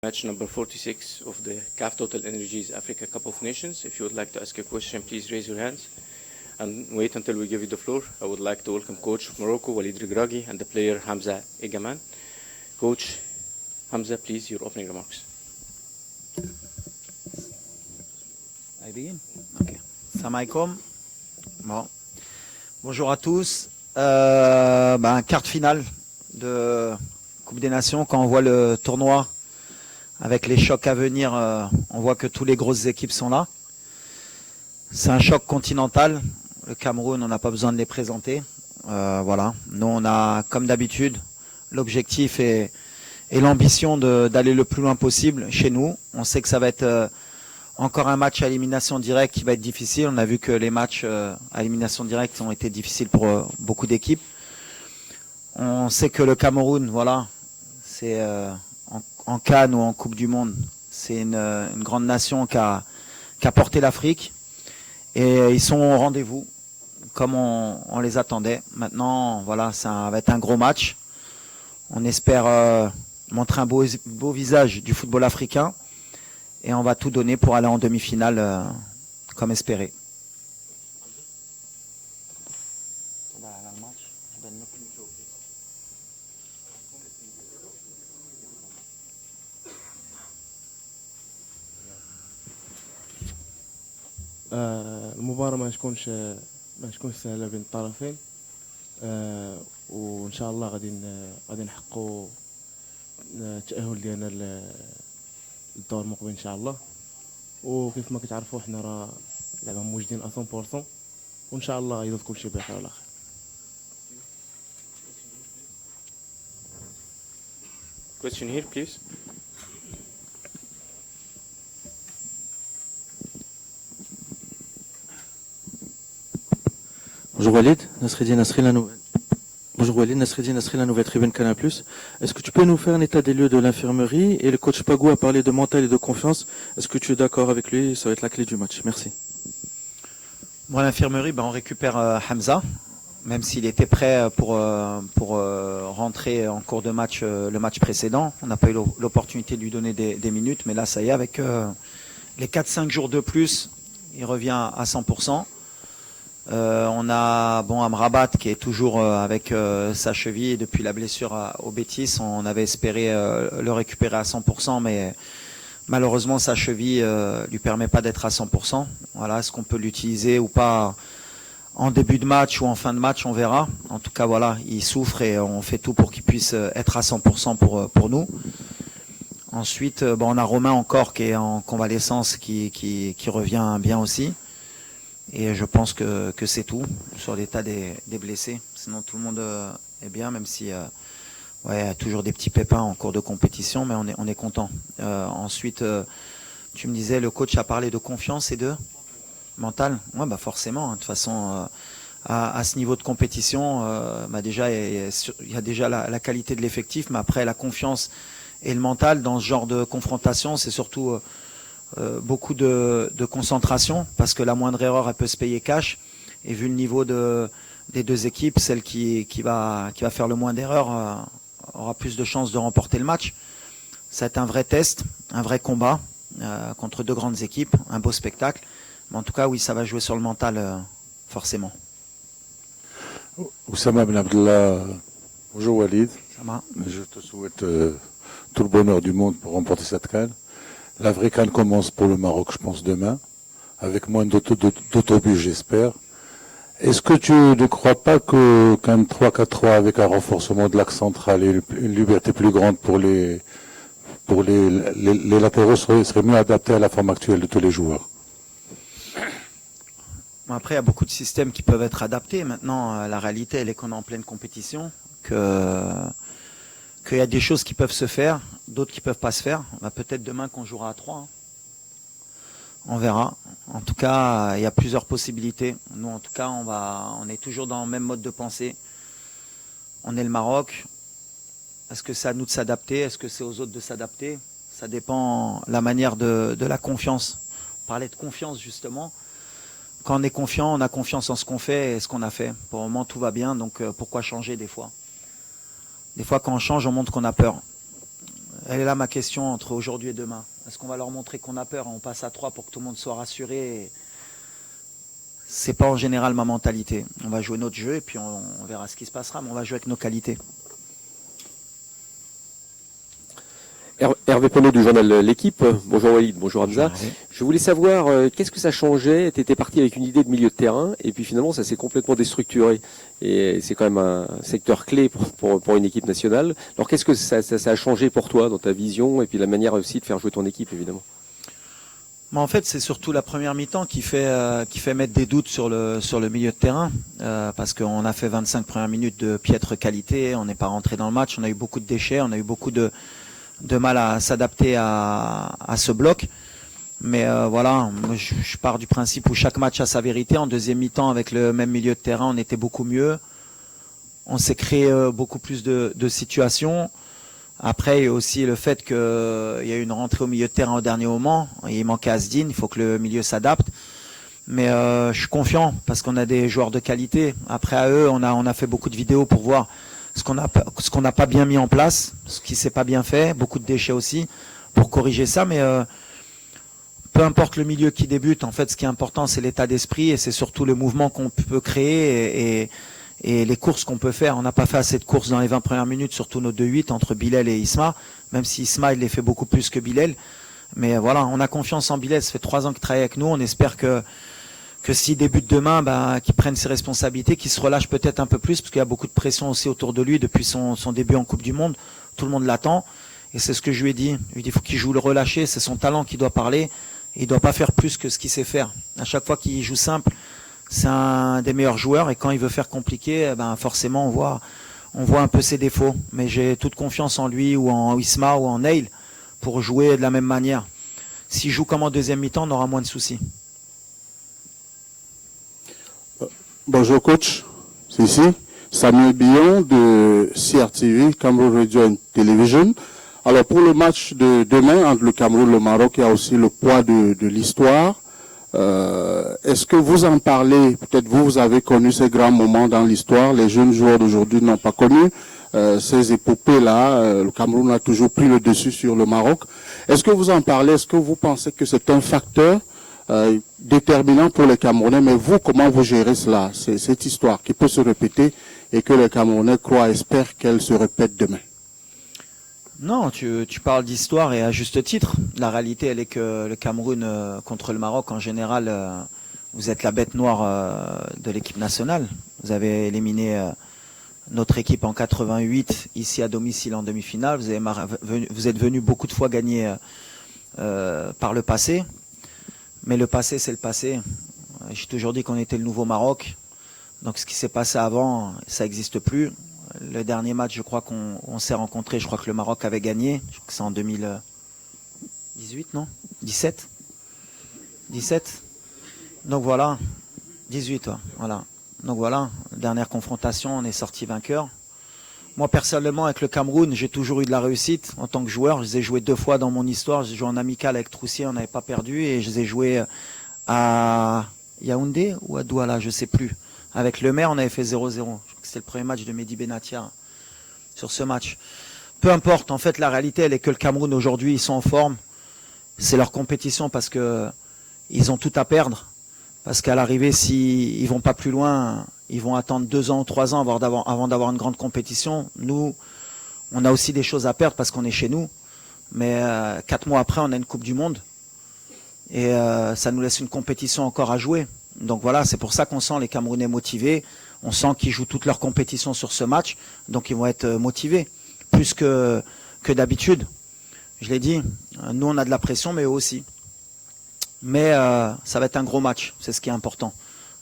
Match number 46 of the CAF Total Energies Africa Cup of Nations. If you would like to ask a question, please raise your hands and wait until we give you the floor. I would like to welcome Coach of Morocco, Walid Regragui, and the player Hamza Egaman. Coach Hamza, please, your opening remarks. I begin? Ok. Salam alaikum. Bon. Bonjour à tous. Quart de finale de Coupe des Nations. Quand on voit le tournoi avec les chocs à venir, on voit que toutes les grosses équipes sont là. C'est un choc continental. Le Cameroun, on n'a pas besoin de les présenter. Voilà. Nous, on a, comme d'habitude, l'objectif et l'ambition d'aller le plus loin possible chez nous. On sait que ça va être encore un match à élimination directe qui va être difficile. On a vu que les matchs à élimination directe ont été difficiles pour beaucoup d'équipes. On sait que le Cameroun, voilà, c'est en CAN ou en Coupe du Monde, c'est une grande nation qui a porté l'Afrique. Et ils sont au rendez-vous, comme on les attendait. Maintenant, voilà, ça va être un gros match. On espère montrer un beau visage du football africain. Et on va tout donner pour aller en demi-finale comme espéré. المباراة ما تكونش سهلة بين الطرفين، وإن شاء الله غادي نحققوا التأهل ديالنا للدور المقبل إن شاء الله. وكيف ما كتعرفوا حنا راه لعبة موجودين 100%، وإن شاء الله يدوز كلشي بخير على خير. Question here, please. Bonjour Walid, Nasreddin Nasri, la nouvelle. Bonjour Walid, Nasreddin Nasri, la nouvelle tribune Canal+. Est-ce que tu peux nous faire un état des lieux de l'infirmerie? Et le coach Pagou a parlé de mental et de confiance. Est-ce que tu es d'accord avec lui? Ça va être la clé du match. Merci. Bon, à l'infirmerie, on récupère Hamza, même s'il était prêt pour rentrer en cours de match le match précédent. On n'a pas eu l'opportunité de lui donner des minutes, mais là, ça y est, avec les 4-5 jours de plus, il revient à 100%. On a Amrabat qui est toujours avec sa cheville depuis la blessure au Betis. On avait espéré le récupérer à 100%, mais malheureusement sa cheville lui permet pas d'être à 100%. Voilà, est-ce qu'on peut l'utiliser ou pas en début de match ou en fin de match, on verra. En tout cas, voilà, il souffre et on fait tout pour qu'il puisse être à 100% pour nous. Ensuite, on a Romain encore qui est en convalescence, qui revient bien aussi. Et je pense que c'est tout sur l'état des blessés. Sinon, tout le monde est bien, même si il y a toujours des petits pépins en cours de compétition, mais on est content. Ensuite, tu me disais, le coach a parlé de confiance et de mental. Ouais, forcément. De toute façon, à ce niveau de compétition, déjà, il y a déjà la qualité de l'effectif, mais après, la confiance et le mental dans ce genre de confrontation, c'est surtout beaucoup de concentration, parce que la moindre erreur, elle peut se payer cash. Et vu le niveau des deux équipes, celle qui va faire le moins d'erreurs aura plus de chances de remporter le match. Ça va être un vrai test, un vrai combat contre deux grandes équipes, un beau spectacle. Mais en tout cas, oui, ça va jouer sur le mental, forcément. Oussama Ben Abdallah, bonjour Walid. Je te souhaite tout le bonheur du monde pour remporter cette CAN. La vraie CAN commence pour le Maroc, je pense, demain, avec moins d'autobus, j'espère. Est-ce que tu ne crois pas qu'un 3-4-3 avec un renforcement de l'axe central et une liberté plus grande pour les latéraux serait mieux adapté à la forme actuelle de tous les joueurs? Après, il y a beaucoup de systèmes qui peuvent être adaptés. Maintenant, la réalité, elle est qu'on est en pleine compétition, qu'il y a des choses qui peuvent se faire, d'autres qui peuvent pas se faire. Peut-être demain qu'on jouera à 3. On verra. En tout cas, il y a plusieurs possibilités. Nous, en tout cas, on est toujours dans le même mode de pensée. On est le Maroc. Est-ce que c'est à nous de s'adapter? Est-ce que c'est aux autres de s'adapter? Ça dépend la manière de la confiance. On parlait de confiance, justement. Quand on est confiant, on a confiance en ce qu'on fait et ce qu'on a fait. Pour le moment, tout va bien, donc pourquoi changer des fois? Des fois, quand on change, on montre qu'on a peur. Elle est là ma question entre aujourd'hui et demain. Est-ce qu'on va leur montrer qu'on a peur, on passe à 3 pour que tout le monde soit rassuré? C'est pas en général ma mentalité. On va jouer notre jeu et puis on verra ce qui se passera, mais on va jouer avec nos qualités. Hervé Penaud du journal L'Équipe. Bonjour Walid, bonjour Hamza. Je voulais savoir qu'est-ce que ça changeait. Tu étais parti avec une idée de milieu de terrain et puis finalement ça s'est complètement déstructuré. Et c'est quand même un secteur clé pour une équipe nationale. Alors qu'est-ce que ça a changé pour toi dans ta vision et puis la manière aussi de faire jouer ton équipe évidemment? Mais en fait, c'est surtout la première mi-temps qui fait mettre des doutes sur le milieu de terrain, parce qu'on a fait 25 premières minutes de piètre qualité, on n'est pas rentré dans le match, on a eu beaucoup de déchets, on a eu beaucoup de mal à s'adapter à ce bloc. Mais voilà, moi, je pars du principe où chaque match a sa vérité. En deuxième mi-temps, avec le même milieu de terrain, on était beaucoup mieux. On s'est créé beaucoup plus de situations. Après, il y a aussi le fait qu'il y a eu une rentrée au milieu de terrain au dernier moment. Il manquait Asdin, il faut que le milieu s'adapte. Mais je suis confiant parce qu'on a des joueurs de qualité. Après, à eux, on a fait beaucoup de vidéos pour voir ce qu'on n'a pas bien mis en place, ce qui s'est pas bien fait, beaucoup de déchets aussi, pour corriger ça. Mais peu importe le milieu qui débute, en fait, ce qui est important, c'est l'état d'esprit et c'est surtout le mouvement qu'on peut créer et les courses qu'on peut faire. On n'a pas fait assez de courses dans les 20 premières minutes, surtout nos 2-8 entre Bilal et Isma, même si Isma, il les fait beaucoup plus que Bilal. Mais voilà, on a confiance en Bilal, ça fait 3 ans qu'il travaille avec nous, on espère que s'il débute demain, qu'il prenne ses responsabilités, qu'il se relâche peut-être un peu plus, parce qu'il y a beaucoup de pression aussi autour de lui depuis son début en Coupe du Monde. Tout le monde l'attend. Et c'est ce que je lui ai dit. Je lui ai dit, il faut qu'il joue le relâché, c'est son talent qui doit parler. Il doit pas faire plus que ce qu'il sait faire. À chaque fois qu'il joue simple, c'est un des meilleurs joueurs. Et quand il veut faire compliqué, forcément, on voit un peu ses défauts. Mais j'ai toute confiance en lui, ou en Isma, ou en Neil, pour jouer de la même manière. S'il joue comme en deuxième mi-temps, on aura moins de soucis. Bonjour coach, c'est ici Samuel Billon de CRTV, Cameroun Radio and Television. Alors pour le match de demain entre le Cameroun et le Maroc, il y a aussi le poids de l'histoire. Est-ce que vous en parlez? Peut-être vous avez connu ces grands moments dans l'histoire. Les jeunes joueurs d'aujourd'hui n'ont pas connu ces épopées-là. Le Cameroun a toujours pris le dessus sur le Maroc. Est-ce que vous en parlez? Est-ce que vous pensez que c'est un facteur déterminant pour les Camerounais? Mais vous, comment vous gérez cela? C'est cette histoire qui peut se répéter et que les Camerounais croient, espèrent qu'elle se répète demain. Non, tu parles d'histoire et à juste titre. La réalité, elle est que le Cameroun contre le Maroc, en général, vous êtes la bête noire de l'équipe nationale. Vous avez éliminé notre équipe en 88, ici à domicile en demi-finale. Vous êtes venu beaucoup de fois gagner par le passé. Mais le passé, c'est le passé. J'ai toujours dit qu'on était le nouveau Maroc. Donc ce qui s'est passé avant, ça n'existe plus. Le dernier match, je crois qu'on s'est rencontrés, je crois que le Maroc avait gagné. Je crois que c'est en 2018, non 17 Donc voilà. 18, ouais, voilà. Donc voilà, dernière confrontation, on est sorti vainqueur. Moi, personnellement, avec le Cameroun, j'ai toujours eu de la réussite en tant que joueur. Je les ai joués 2 fois dans mon histoire. J'ai joué en amical avec Troussier, on n'avait pas perdu. Et je les ai joués à Yaoundé ou à Douala, je ne sais plus. Avec Le Maire, on avait fait 0-0. Je crois que c'était le premier match de Mehdi Benatia sur ce match. Peu importe, en fait, la réalité, elle est que le Cameroun, aujourd'hui, ils sont en forme. C'est leur compétition parce que ils ont tout à perdre. Parce qu'à l'arrivée, s'ils ne vont pas plus loin, ils vont attendre 2 ans ou 3 ans avant d'avoir une grande compétition. Nous, on a aussi des choses à perdre parce qu'on est chez nous. Mais 4 mois après, on a une Coupe du Monde. Et ça nous laisse une compétition encore à jouer. Donc voilà, c'est pour ça qu'on sent les Camerounais motivés. On sent qu'ils jouent toute leur compétition sur ce match. Donc ils vont être motivés. Plus que d'habitude. Je l'ai dit, nous on a de la pression, mais eux aussi. Mais ça va être un gros match, c'est ce qui est important.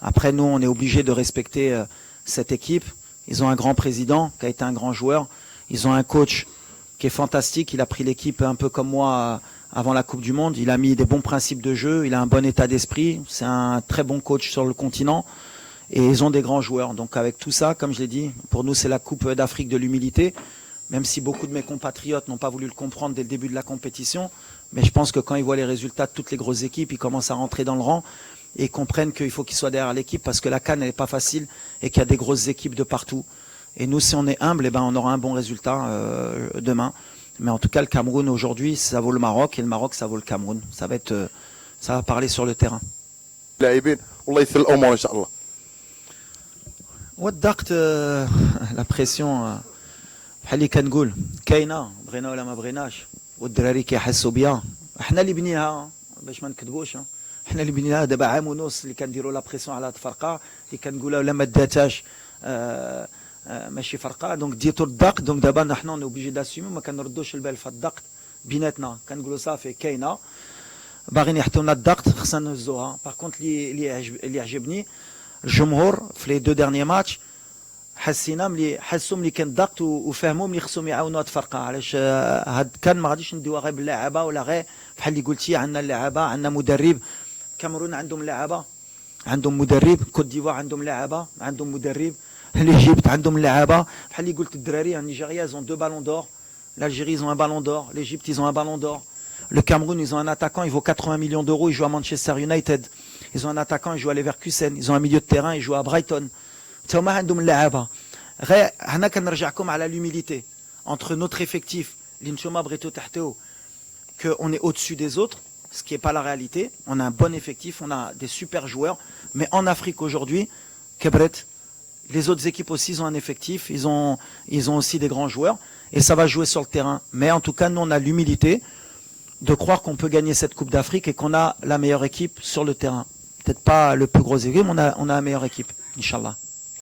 Après, nous, on est obligé de respecter cette équipe. Ils ont un grand président qui a été un grand joueur. Ils ont un coach qui est fantastique. Il a pris l'équipe un peu comme moi avant la Coupe du Monde. Il a mis des bons principes de jeu. Il a un bon état d'esprit. C'est un très bon coach sur le continent. Et ils ont des grands joueurs. Donc avec tout ça, comme je l'ai dit, pour nous, c'est la Coupe d'Afrique de l'humilité. Même si beaucoup de mes compatriotes n'ont pas voulu le comprendre dès le début de la compétition. Mais je pense que quand ils voient les résultats de toutes les grosses équipes, ils commencent à rentrer dans le rang et ils comprennent qu'il faut qu'ils soient derrière l'équipe parce que la CAN n'est pas facile et qu'il y a des grosses équipes de partout. Et nous, si on est humble, on aura un bon résultat demain. Mais en tout cas, le Cameroun aujourd'hui, ça vaut le Maroc, et le Maroc, ça vaut le Cameroun. Ça va parler sur le terrain. لاعبين والله يسهل الامور ان شاء الله. والضغط لا بريسيون بحال اللي كنقول كاينه بغينا ولا ما بغيناش والدراري كيحسوا بيها. احنا اللي بنيناها باش ما نكذبوش، احنا اللي بنيناها دابا عام ونص اللي كنديروا لا بريسيون على هاد الفرقه اللي كنقولها ولا ما داتاش ماشي فرقه دونك ديتو الضغط. دونك دابا نحن اوبليجي داسيمي ما كنردوش البال في الضغط بيناتنا، كنقولوا صافي كاينه باغيين يحطوا الضغط خصنا نهزوها. باغ كونت اللي عجبني الجمهور في لي دو ديرني ماتش حسينا حسوا ملي كان ضغط وفهموا ملي خصهم يعاونوا هاد الفرقه. علاش هاد كان ما غاديش نديوها غير باللاعبه ولا غير بحال اللي قلتي عندنا اللاعبه عندنا مدرب. كاميرون عندهم لاعبه عندهم مدرب، كوت ديفوار عندهم لاعبه عندهم مدرب، l'Égypte عندهم لاعبه بحال اللي قلت الدراري. النيجيريا ils ont 2 ballons d'or, l'Algérie ils ont un ballon d'or, l'Égypte ils ont un ballon d'or, le Cameroun ils ont un attaquant, il vaut 80 millions d'euros, il joue à Manchester United. Ils ont un attaquant, il joue à Leverkusen. Ils ont un milieu de terrain, il joue à Brighton. تما عندهم اللاعبه. غير هنا كنرجعكم على l'humilité entre notre effectif اللي نتوما بغيتو تحتوه que on est au-dessus des autres, ce qui est pas la réalité. On a un bon effectif, on a des super joueurs, mais en Afrique aujourd'hui, Kebret, les autres équipes aussi ils ont un effectif, ils ont aussi des grands joueurs et ça va jouer sur le terrain. Mais en tout cas, nous on a l'humilité de croire qu'on peut gagner cette Coupe d'Afrique et qu'on a la meilleure équipe sur le terrain. Peut-être pas le plus gros équipe, mais on a la meilleure équipe, Inch'Allah.